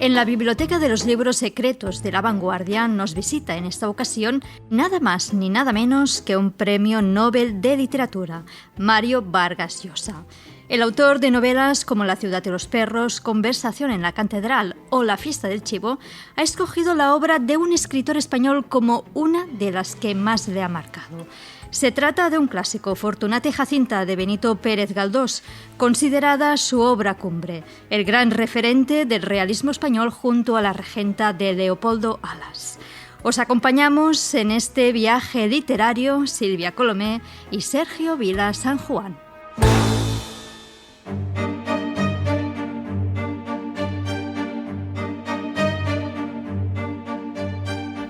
En la Biblioteca de los Libros Secretos de La Vanguardia nos visita en esta ocasión nada más ni nada menos que un premio Nobel de Literatura, Mario Vargas Llosa. El autor de novelas como La ciudad de los perros, Conversación en la catedral o La fiesta del chivo ha escogido la obra de un escritor español como una de las que más le ha marcado. Se trata de un clásico, Fortunata y Jacinta, de Benito Pérez Galdós, considerada su obra cumbre, el gran referente del realismo español junto a la regenta de Leopoldo Alas. Os acompañamos en este viaje literario Silvia Colomé y Sergio Vila San Juan.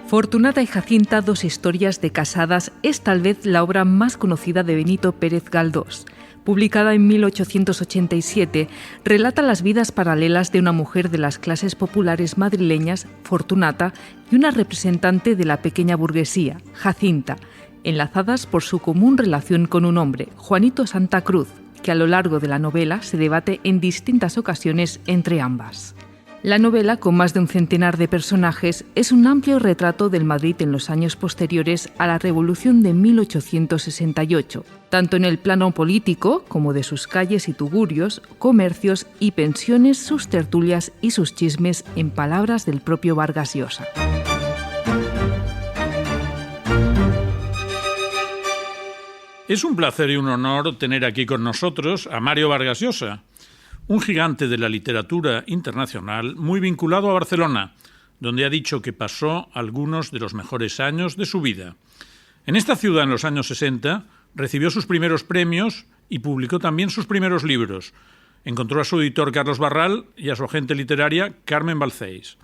Fortunata y Jacinta, dos historias de casadas, es tal vez la obra más conocida de Benito Pérez Galdós. Publicada en 1887, relata las vidas paralelas de una mujer de las clases populares madrileñas, Fortunata, y una representante de la pequeña burguesía, Jacinta, enlazadas por su común relación con un hombre, Juanito Santa Cruz, que a lo largo de la novela se debate en distintas ocasiones entre ambas. La novela, con más de un centenar de personajes, es un amplio retrato del Madrid en los años posteriores a la Revolución de 1868, tanto en el plano político como de sus calles y tugurios, comercios y pensiones, sus tertulias y sus chismes, en palabras del propio Vargas Llosa. Es un placer y un honor tener aquí con nosotros a Mario Vargas Llosa, un gigante de la literatura internacional muy vinculado a Barcelona, donde ha dicho que pasó algunos de los mejores años de su vida. En esta ciudad, en los años 60, recibió sus primeros premios y publicó también sus primeros libros. Encontró a su editor Carlos Barral y a su agente literaria Carmen Balcells.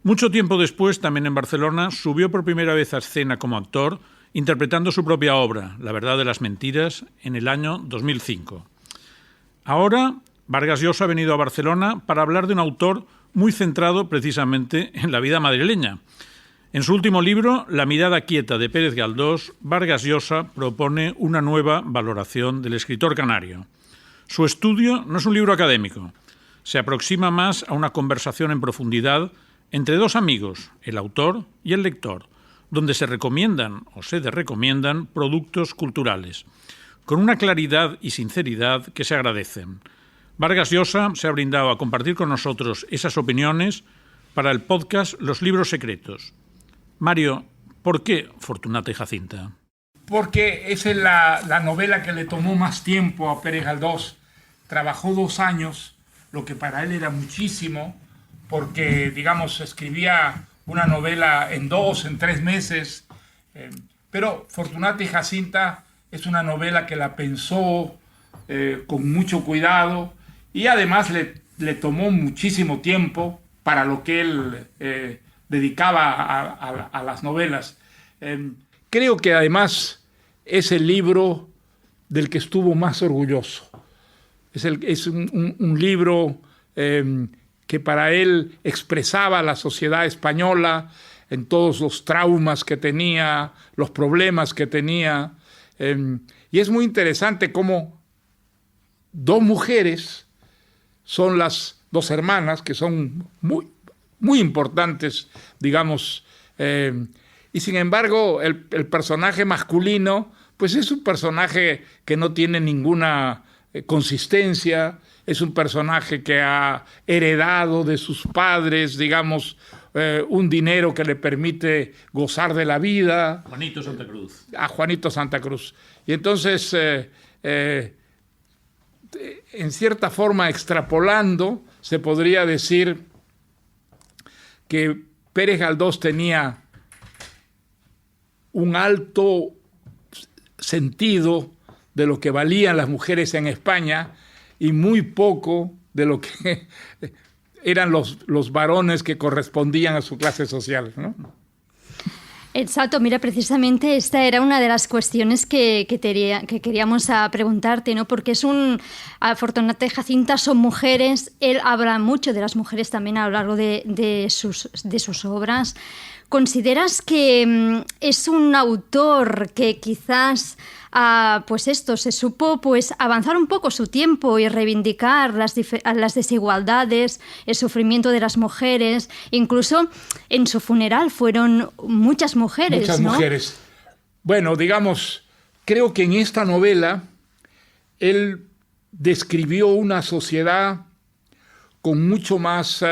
Mucho tiempo después, también en Barcelona, subió por primera vez a escena como actor, interpretando su propia obra, La verdad de las mentiras, en el año 2005. Ahora, Vargas Llosa ha venido a Barcelona para hablar de un autor muy centrado precisamente en la vida madrileña. En su último libro, La mirada quieta de Pérez Galdós, Vargas Llosa propone una nueva valoración del escritor canario. Su estudio no es un libro académico, se aproxima más a una conversación en profundidad entre dos amigos, el autor y el lector, donde se recomiendan o se desrecomiendan productos culturales, con una claridad y sinceridad que se agradecen. Vargas Llosa se ha brindado a compartir con nosotros esas opiniones para el podcast Los Libros Secretos. Mario, ¿por qué Fortunata y Jacinta? Porque esa es la novela que le tomó más tiempo a Pérez Galdós. Trabajó 2 años, lo que para él era muchísimo, porque, digamos, escribía una novela en 2, en 3 meses. Pero Fortunata y Jacinta es una novela que la pensó con mucho cuidado, y además le tomó muchísimo tiempo para lo que él dedicaba a las novelas. Creo que además es el libro del que estuvo más orgulloso. Es un libro que para él expresaba la sociedad española en todos los traumas que tenía, los problemas que tenía. Y es muy interesante cómo 2 mujeres son las 2 hermanas, que son muy, muy importantes, digamos, y sin embargo el personaje masculino pues es un personaje que no tiene ninguna consistencia, es un personaje que ha heredado de sus padres, digamos, un dinero que le permite gozar de la vida. Juanito Santa Cruz. A Juanito Santa Cruz. Y entonces, en cierta forma, extrapolando, se podría decir que Pérez Galdós tenía un alto sentido de lo que valían las mujeres en España y muy poco de lo que eran los varones que correspondían a su clase social, ¿no? Exacto, mira, precisamente esta era una de las cuestiones que queríamos preguntarte, ¿no? Porque Fortunata y Jacinta son mujeres, él habla mucho de las mujeres también a lo largo de sus obras. ¿Consideras que es un autor que quizás se supo avanzar un poco su tiempo y reivindicar las desigualdades, el sufrimiento de las mujeres? Incluso en su funeral fueron muchas mujeres, Muchas ¿no? mujeres. Bueno, digamos, creo que en esta novela él describió una sociedad con mucho más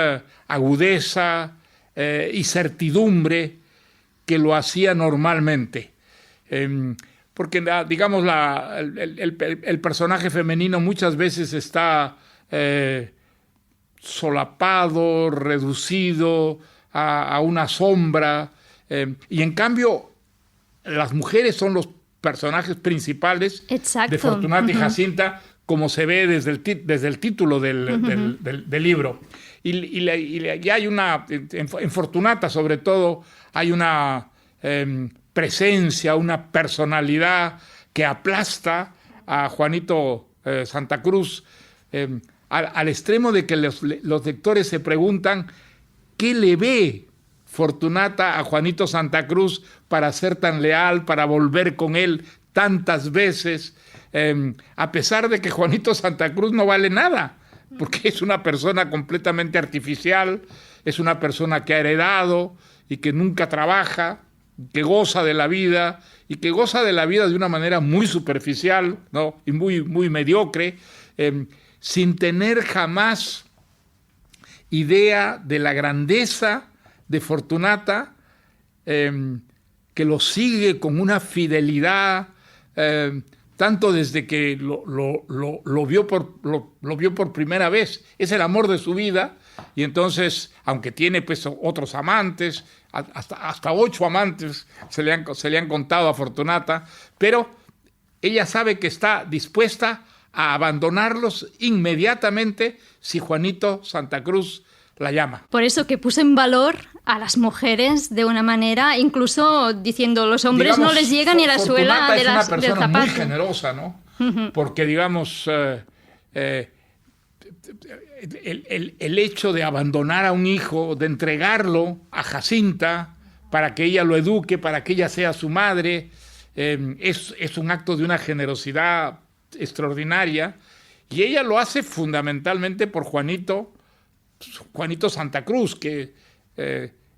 agudeza y certidumbre que lo hacía normalmente. Porque, digamos, el personaje femenino muchas veces está solapado, reducido a una sombra, y en cambio las mujeres son los personajes principales. Exacto. De Fortunata y Jacinta, como se ve desde el título del libro. Y hay una, en Fortunata sobre todo, hay una presencia, una personalidad que aplasta a Juanito Santa Cruz, al extremo de que los lectores se preguntan qué le ve Fortunata a Juanito Santa Cruz para ser tan leal, para volver con él tantas veces, a pesar de que Juanito Santa Cruz no vale nada, porque es una persona completamente artificial, es una persona que ha heredado y que nunca trabaja, que goza de la vida y que goza de la vida de una manera muy superficial, ¿no? Y muy mediocre, sin tener jamás idea de la grandeza de Fortunata, que lo sigue con una fidelidad, tanto desde que lo vio por primera vez. Es el amor de su vida, y entonces, aunque tiene pues otros amantes, hasta 8 amantes se le han contado a Fortunata, pero ella sabe que está dispuesta a abandonarlos inmediatamente si Juanito Santa Cruz la llama. Por eso que puso en valor a las mujeres de una manera, incluso diciendo, los hombres, digamos, no les llega ni la suela del zapato. Fortunata es una persona muy generosa, ¿no? Porque, digamos, el hecho de abandonar a un hijo, de entregarlo a Jacinta para que ella lo eduque, para que ella sea su madre, es un acto de una generosidad extraordinaria, y ella lo hace fundamentalmente por Juanito Santa Cruz, que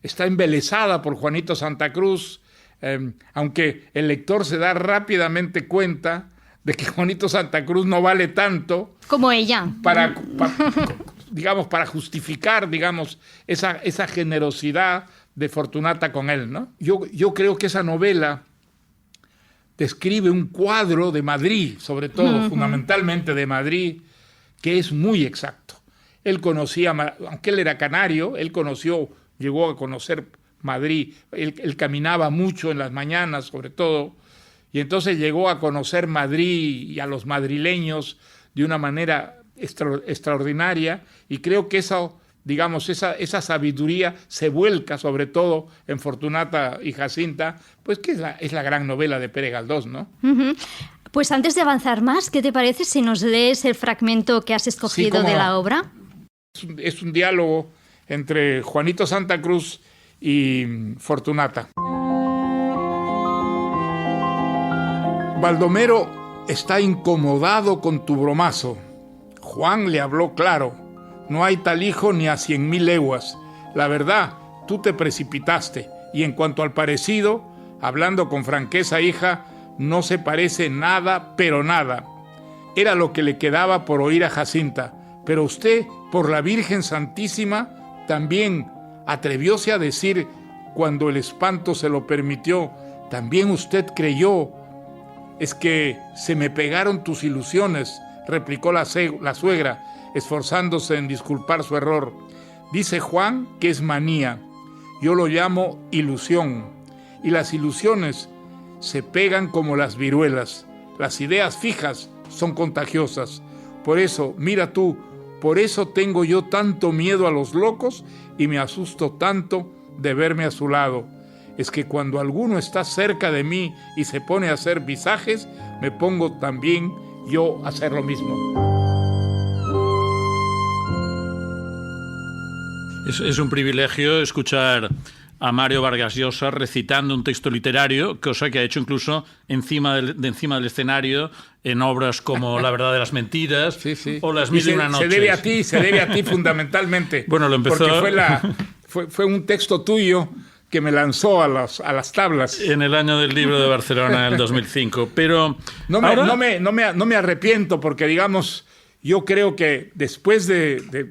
está embelesada por Juanito Santa Cruz, aunque el lector se da rápidamente cuenta de que Juanito Santa Cruz no vale tanto como ella para justificar, digamos, esa generosidad de Fortunata con él, ¿no? Yo creo que esa novela describe un cuadro de Madrid, sobre todo, fundamentalmente de Madrid, que es muy exacto. Él conocía, aunque él era canario, llegó a conocer Madrid. Él caminaba mucho en las mañanas, sobre todo, y entonces llegó a conocer Madrid y a los madrileños de una manera extraordinaria, y creo que esa sabiduría se vuelca sobre todo en Fortunata y Jacinta, pues que es la gran novela de Pérez Galdós, ¿no? Pues antes de avanzar más, ¿qué te parece si nos lees el fragmento que has escogido de la obra? Es un diálogo entre Juanito Santa Cruz y Fortunata. Baldomero está incomodado con tu bromazo. Juan le habló claro. No hay tal hijo ni a 100,000 leguas. La verdad, tú te precipitaste. Y en cuanto al parecido, hablando con franqueza, hija, no se parece nada, pero nada. Era lo que le quedaba por oír a Jacinta. Pero usted, por la Virgen Santísima, también atrevióse a decir, cuando el espanto se lo permitió, también usted creyó. Es que se me pegaron tus ilusiones, replicó la suegra, esforzándose en disculpar su error. Dice Juan que es manía. Yo lo llamo ilusión. Y las ilusiones se pegan como las viruelas. Las ideas fijas son contagiosas. Por eso, mira tú, por eso tengo yo tanto miedo a los locos y me asusto tanto de verme a su lado. Es que cuando alguno está cerca de mí y se pone a hacer visajes, me pongo también yo a hacer lo mismo. Es un privilegio escuchar a Mario Vargas Llosa recitando un texto literario, cosa que ha hecho incluso encima del escenario en obras como La verdad de las mentiras sí. o Las mil y una noches. Se debe a ti fundamentalmente. Bueno, lo empezó... Porque fue un texto tuyo que me lanzó a las tablas. En el año del libro de Barcelona, el 2005. Pero no me arrepiento porque, digamos, yo creo que después de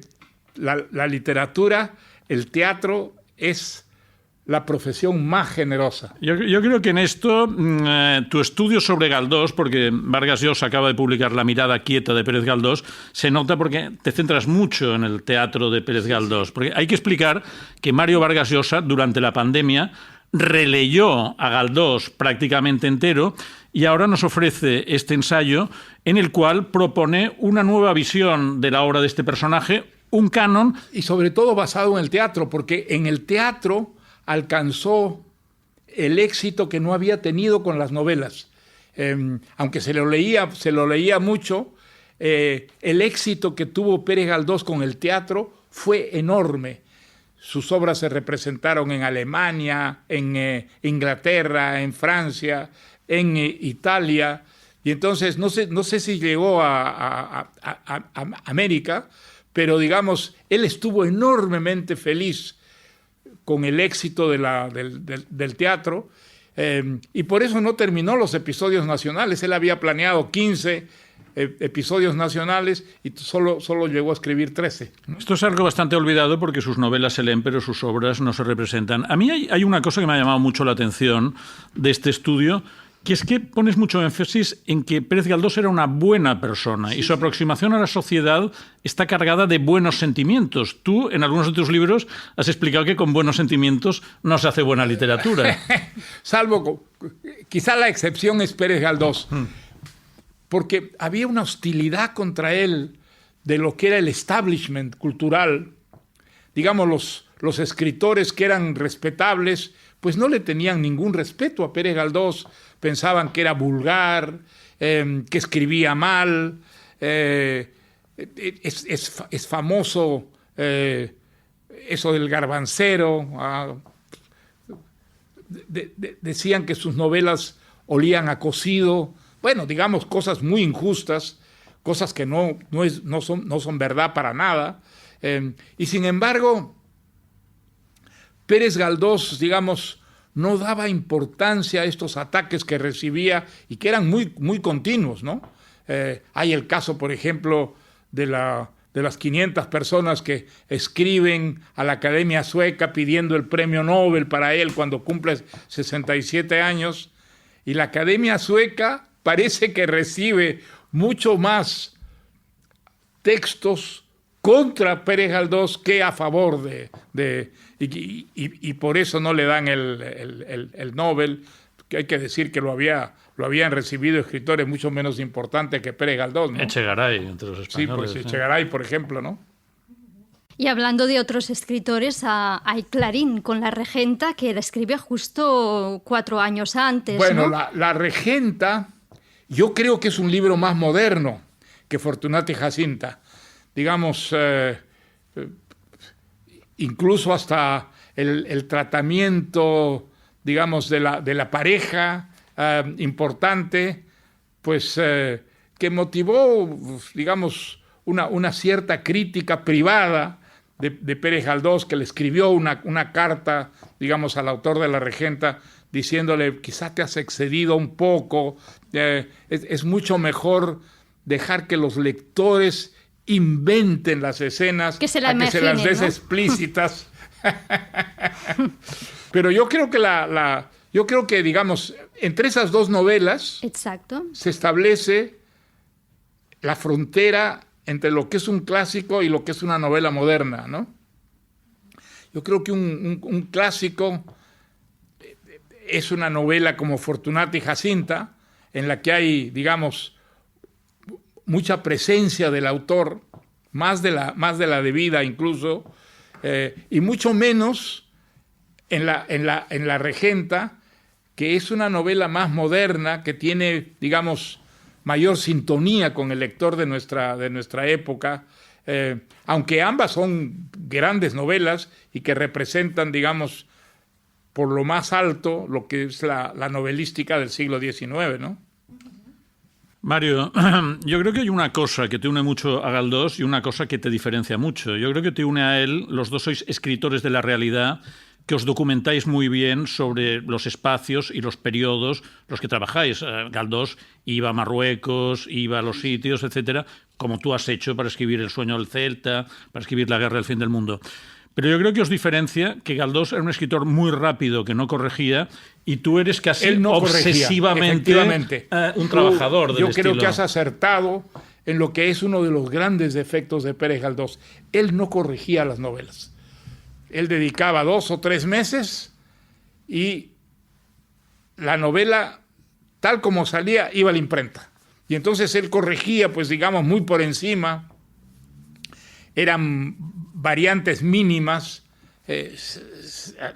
la literatura, el teatro es la profesión más generosa. Yo creo que en esto tu estudio sobre Galdós, porque Vargas Llosa acaba de publicar La mirada quieta de Pérez Galdós, se nota porque te centras mucho en el teatro de Pérez Galdós. Porque hay que explicar que Mario Vargas Llosa, durante la pandemia, releyó a Galdós prácticamente entero y ahora nos ofrece este ensayo en el cual propone una nueva visión de la obra de este personaje, un canon. Y sobre todo basado en el teatro, porque en el teatro alcanzó el éxito que no había tenido con las novelas. Aunque se lo leía mucho, el éxito que tuvo Pérez Galdós con el teatro fue enorme. Sus obras se representaron en Alemania, en Inglaterra, en Francia, en Italia. Y entonces, no sé si llegó a América, pero digamos, él estuvo enormemente feliz con el éxito del teatro, y por eso no terminó los episodios nacionales. Él había planeado 15 episodios nacionales y solo llegó a escribir 13. Esto es algo bastante olvidado porque sus novelas se leen, pero sus obras no se representan. A mí hay una cosa que me ha llamado mucho la atención de este estudio, que es que pones mucho énfasis en que Pérez Galdós era una buena persona y su aproximación a la sociedad está cargada de buenos sentimientos. Tú, en algunos de tus libros, has explicado que con buenos sentimientos no se hace buena literatura. Salvo, quizá la excepción es Pérez Galdós, porque había una hostilidad contra él de lo que era el establishment cultural. Digamos, los escritores que eran respetables, pues no le tenían ningún respeto a Pérez Galdós. Pensaban que era vulgar, que escribía mal. Es famoso eso del garbancero. Decían que sus novelas olían a cocido. Bueno, digamos, cosas muy injustas, cosas que no son verdad para nada. Y sin embargo, Pérez Galdós, digamos, no daba importancia a estos ataques que recibía y que eran muy, muy continuos, ¿no? Hay el caso, por ejemplo, de las 500 personas que escriben a la Academia Sueca pidiendo el premio Nobel para él cuando cumple 67 años, y la Academia Sueca parece que recibe mucho más textos contra Pérez Galdós que a favor y por eso no le dan el Nobel, que hay que decir que lo habían recibido escritores mucho menos importantes que Pérez Galdós, ¿no? Echegaray, entre los españoles. Sí, pues Echegaray, por ejemplo, ¿no? Y hablando de otros escritores, hay Clarín con La Regenta, que la escribió justo 4 años antes, Bueno, ¿no? La Regenta, yo creo que es un libro más moderno que Fortunata y Jacinta. Digamos, incluso hasta el tratamiento, digamos, de la pareja importante, pues que motivó, digamos, una cierta crítica privada de Pérez Galdós, que le escribió una carta, digamos, al autor de La Regenta, diciéndole, quizá te has excedido un poco, es mucho mejor dejar que los lectores inventen las escenas, que se las des explícitas. Pero yo creo que digamos, entre esas dos novelas, exacto, se establece la frontera entre lo que es un clásico y lo que es una novela moderna, ¿no? Yo creo que un clásico es una novela como Fortunata y Jacinta, en la que hay, digamos, mucha presencia del autor, más de la debida incluso, y mucho menos en la Regenta, que es una novela más moderna, que tiene, digamos, mayor sintonía con el lector de nuestra época, aunque ambas son grandes novelas y que representan, digamos, por lo más alto lo que es la novelística del siglo XIX, ¿no? Mario, yo creo que hay una cosa que te une mucho a Galdós y una cosa que te diferencia mucho. Yo creo que te une a él, los dos sois escritores de la realidad, que os documentáis muy bien sobre los espacios y los periodos los que trabajáis. Galdós iba a Marruecos, iba a los sitios, etcétera, como tú has hecho para escribir El sueño del Celta, para escribir La guerra del fin del mundo. Pero yo creo que os diferencia que Galdós era un escritor muy rápido que no corregía y tú eres casi Él no obsesivamente un trabajador del Yo estilo. creo que has acertado en lo que es uno de los grandes defectos de Pérez Galdós. Él no corregía las novelas. Él dedicaba 2 o 3 meses y la novela, tal como salía, iba a la imprenta. Y entonces él corregía, pues digamos, muy por encima. Eran variantes mínimas.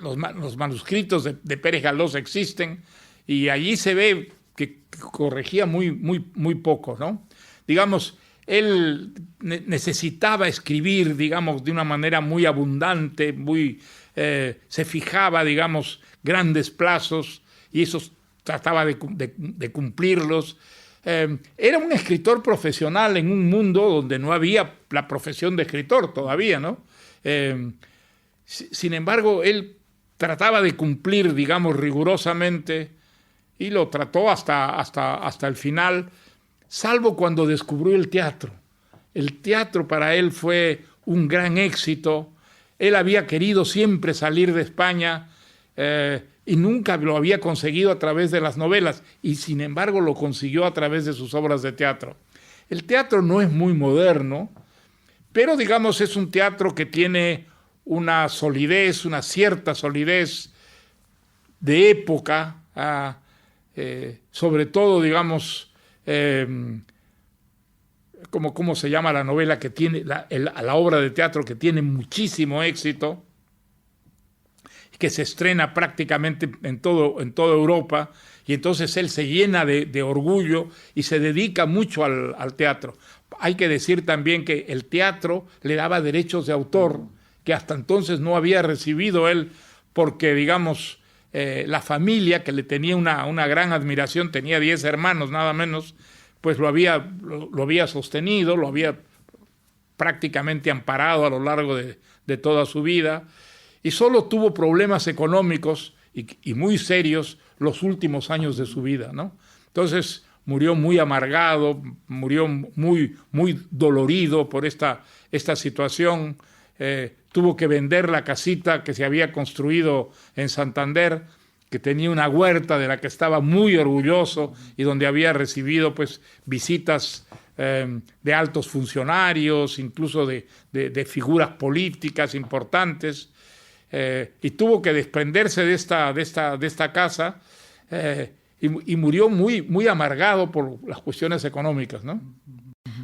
Los manuscritos de Pérez Galdós existen y allí se ve que corregía muy poco, ¿no? Digamos, él necesitaba escribir, digamos, de una manera muy abundante, se fijaba, digamos, grandes plazos y esos trataba de cumplirlos. Era un escritor profesional en un mundo donde no había la profesión de escritor todavía, ¿no? Sin embargo, él trataba de cumplir, digamos, rigurosamente y lo trató hasta el final, salvo cuando descubrió el teatro. El teatro para él fue un gran éxito. Él había querido siempre salir de España y nunca lo había conseguido a través de las novelas, y sin embargo lo consiguió a través de sus obras de teatro. El teatro no es muy moderno, pero digamos es un teatro que tiene una solidez, una cierta solidez de época, sobre todo, digamos, ¿cómo se llama la novela que tiene, la obra de teatro que tiene muchísimo éxito, que se estrena prácticamente en toda Europa, y entonces él se llena de orgullo y se dedica mucho al teatro. Hay que decir también que el teatro le daba derechos de autor que hasta entonces no había recibido él, porque, digamos, la familia, que le tenía una gran admiración, tenía 10 hermanos nada menos, pues lo había sostenido, lo había prácticamente amparado a lo largo de toda su vida, y solo tuvo problemas económicos y muy serios los últimos años de su vida, ¿no? Entonces murió muy amargado, murió muy dolorido por esta situación. Tuvo que vender la casita que se había construido en Santander, que tenía una huerta de la que estaba muy orgulloso y donde había recibido, pues, visitas de altos funcionarios, incluso de figuras políticas importantes. Y tuvo que desprenderse de esta casa y murió muy amargado por las cuestiones económicas, ¿no?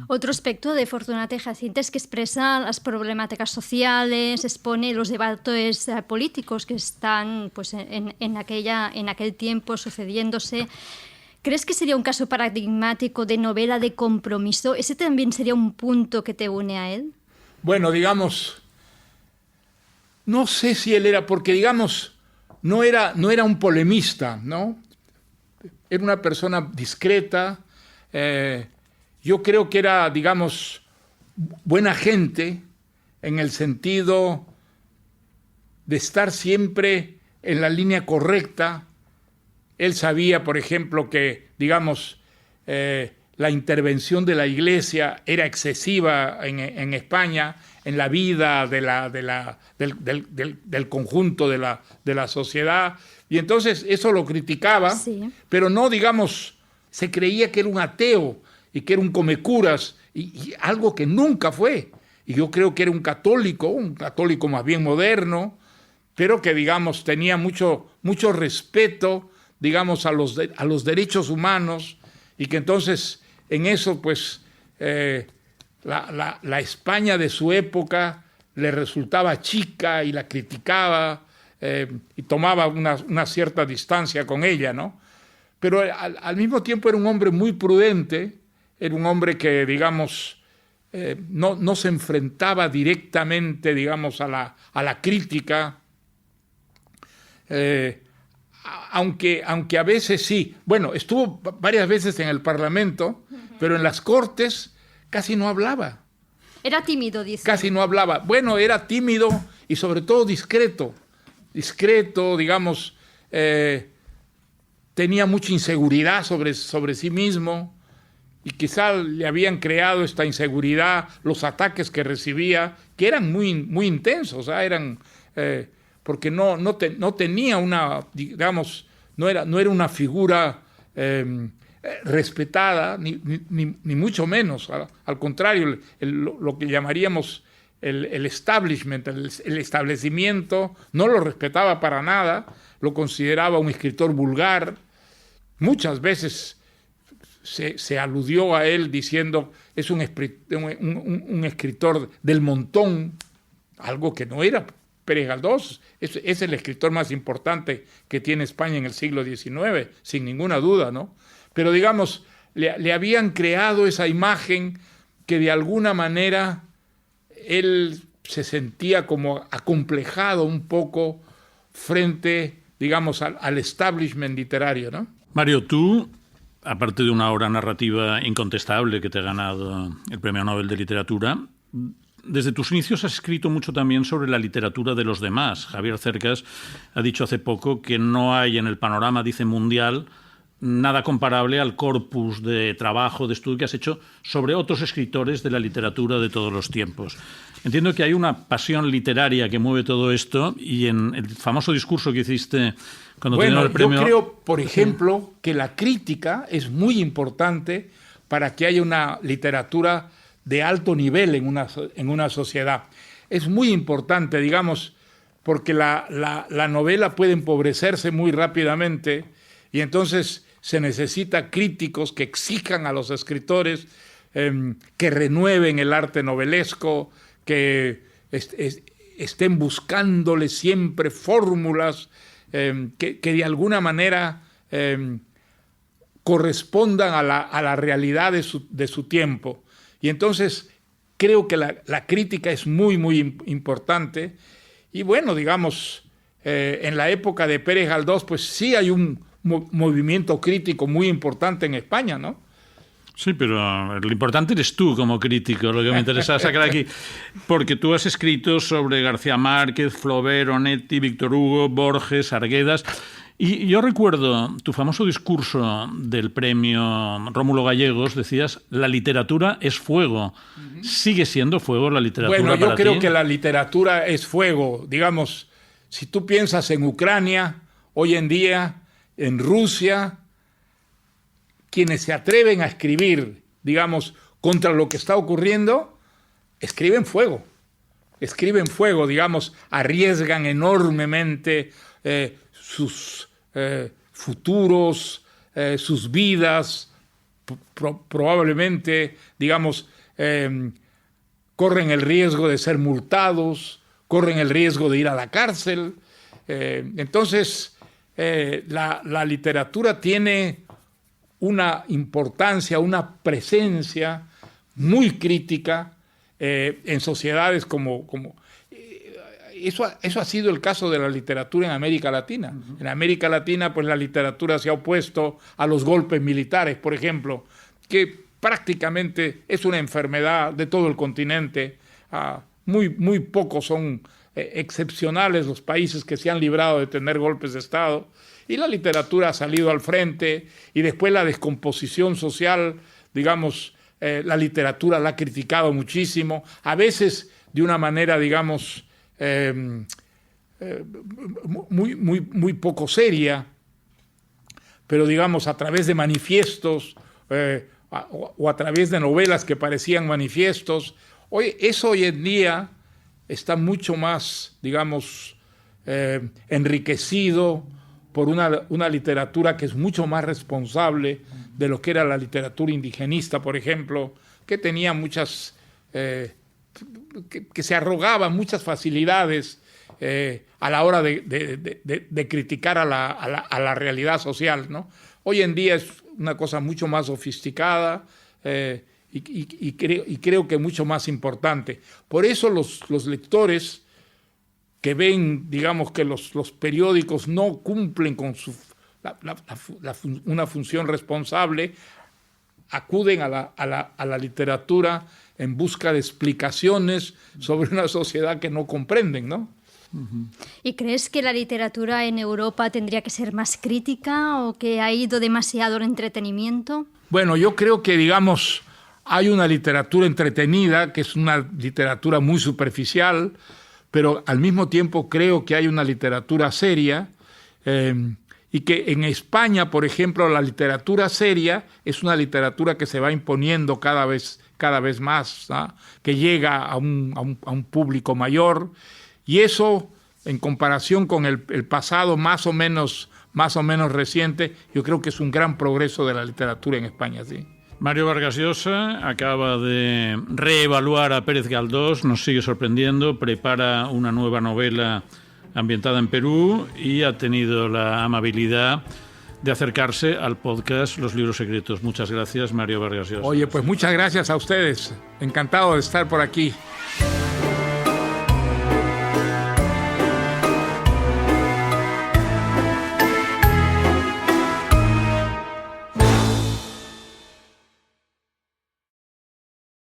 Otro aspecto de Fortunata y Jacinta es que expresa las problemáticas sociales, expone los debates políticos que están, pues, en aquel tiempo sucediéndose. ¿Crees que sería un caso paradigmático de novela de compromiso? ¿Ese también sería un punto que te une a él? Bueno, digamos, no sé si él era, porque, digamos, no era un polemista, ¿no? Era una persona discreta. Yo creo que era, digamos, buena gente en el sentido de estar siempre en la línea correcta. Él sabía, por ejemplo, que, digamos, la intervención de la Iglesia era excesiva en España, en la vida del conjunto de la sociedad, y entonces eso lo criticaba, sí. Pero no, digamos, se creía que era un ateo y que era un comecuras, y algo que nunca fue. Y yo creo que era un católico más bien moderno, pero que, digamos, tenía mucho respeto, digamos, a los derechos humanos, y que entonces en eso, pues, la España de su época le resultaba chica y la criticaba, y tomaba una cierta distancia con ella, ¿no? Pero al mismo tiempo era un hombre muy prudente, era un hombre que, digamos, no se enfrentaba directamente, digamos, a la crítica. Aunque a veces sí. Bueno, estuvo varias veces en el Parlamento, pero en las Cortes casi no hablaba. Era tímido, dice. Casi no hablaba. Bueno, era tímido y sobre todo discreto. Discreto, digamos, tenía mucha inseguridad sobre sí mismo y quizá le habían creado esta inseguridad los ataques que recibía, que eran muy intensos, eran... porque no tenía una, digamos, no era una figura respetada, ni mucho menos. Al contrario, lo que llamaríamos el establishment, el establecimiento, no lo respetaba para nada, lo consideraba un escritor vulgar. Muchas veces se aludió a él diciendo es un escritor del montón, algo que no era. Pérez Galdós es el escritor más importante que tiene España en el siglo XIX, sin ninguna duda, ¿no? Pero, digamos, le habían creado esa imagen que de alguna manera él se sentía como acomplejado un poco frente, digamos, al establishment literario, ¿no? Mario, tú, aparte de una obra narrativa incontestable que te ha ganado el Premio Nobel de Literatura, desde tus inicios has escrito mucho también sobre la literatura de los demás. Javier Cercas ha dicho hace poco que no hay en el panorama, dice, mundial, nada comparable al corpus de trabajo, de estudio que has hecho sobre otros escritores de la literatura de todos los tiempos. Entiendo que hay una pasión literaria que mueve todo esto y en el famoso discurso que hiciste cuando te dieron el premio... Yo creo, por ejemplo, que la crítica es muy importante para que haya una literatura de alto nivel en una sociedad. Es muy importante, digamos, porque la novela puede empobrecerse muy rápidamente y entonces se necesita críticos que exijan a los escritores que renueven el arte novelesco, que estén buscándole siempre fórmulas que de alguna manera correspondan a la realidad de su tiempo. Y entonces creo que la crítica es muy importante. Y bueno, digamos, en la época de Pérez Galdós, pues sí hay un movimiento crítico muy importante en España, ¿no? Sí, pero lo importante eres tú como crítico, lo que me interesa sacar aquí, porque tú has escrito sobre García Márquez, Flaubert, Onetti, Víctor Hugo, Borges, Arguedas, y yo recuerdo tu famoso discurso del premio Rómulo Gallegos, decías, la literatura es fuego. ¿Sigue siendo fuego la literatura para ti? Bueno, yo creo que la literatura es fuego. Digamos, si tú piensas en Ucrania, hoy en día, en Rusia, quienes se atreven a escribir, digamos, contra lo que está ocurriendo, escriben fuego, digamos, arriesgan enormemente sus futuros, sus vidas, probablemente, digamos, corren el riesgo de ser multados, corren el riesgo de ir a la cárcel. Entonces, la literatura tiene una importancia, una presencia muy crítica en sociedades como eso ha sido el caso de la literatura en América Latina. Uh-huh. En América Latina, pues la literatura se ha opuesto a los golpes militares, por ejemplo, que prácticamente es una enfermedad de todo el continente. Muy pocos son excepcionales los países que se han librado de tener golpes de Estado. Y la literatura ha salido al frente, y después la descomposición social, digamos, la literatura la ha criticado muchísimo, a veces de una manera, digamos, muy poco seria, pero digamos a través de manifiestos o a través de novelas que parecían manifiestos. Eso hoy en día está mucho más, digamos, enriquecido por una literatura que es mucho más responsable de lo que era la literatura indigenista, por ejemplo, que tenía muchas, que se arrogaba muchas facilidades a la hora de criticar a la realidad social, ¿no? Hoy en día es una cosa mucho más sofisticada y creo que mucho más importante. Por eso los lectores que ven, digamos, que los periódicos no cumplen con una función responsable, acuden a la literatura en busca de explicaciones sobre una sociedad que no comprenden, ¿no? ¿Y crees que la literatura en Europa tendría que ser más crítica o que ha ido demasiado al entretenimiento? Bueno, yo creo que, digamos, hay una literatura entretenida, que es una literatura muy superficial, pero al mismo tiempo creo que hay una literatura seria, y que en España, por ejemplo, la literatura seria es una literatura que se va imponiendo cada vez más, ¿no? Que llega a un público mayor, y eso, en comparación con el pasado más o menos reciente, yo creo que es un gran progreso de la literatura en España, sí. Mario Vargas Llosa acaba de reevaluar a Pérez Galdós, nos sigue sorprendiendo, prepara una nueva novela ambientada en Perú y ha tenido la amabilidad de acercarse al podcast Los Libros Secretos. Muchas gracias, Mario Vargas Llosa. Oye, pues muchas gracias a ustedes. Encantado de estar por aquí.